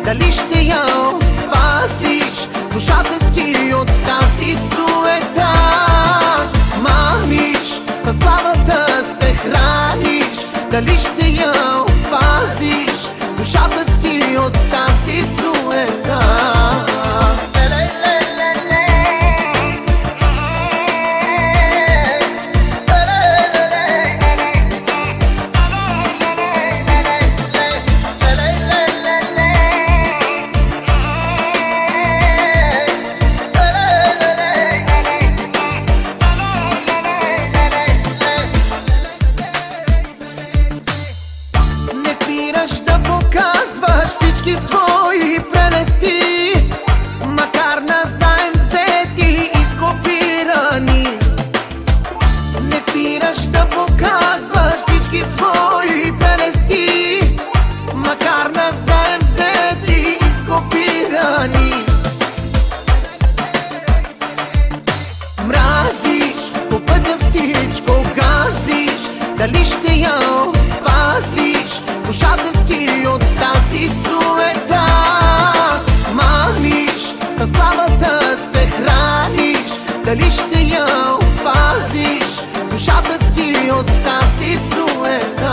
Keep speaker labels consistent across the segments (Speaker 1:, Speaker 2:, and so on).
Speaker 1: дали ще я опазиш душата си от тази суета. Мамиш, със славата се храниш, дали ще я опазиш душата си от тази суета. Да показваш всички свои прелести, макар назаем взети и скопирани. Не спираш да показваш всички свои прелести, макар назаем взети и скопирани. Мразиш, по пътя всичко газиш, дали ще я опазиш душата си от тази суета. Мамиш, със славата се храниш, дали ще я опазиш душата си от тази суета.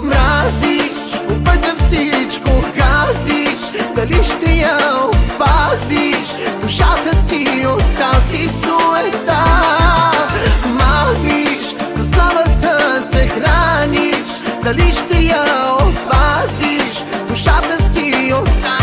Speaker 1: Мразиш, по пътя всичко газиш, дали ще я опазиш душата си от тази суета. Мамиш, със славата се храниш, дали ще я опазиш душата си от тази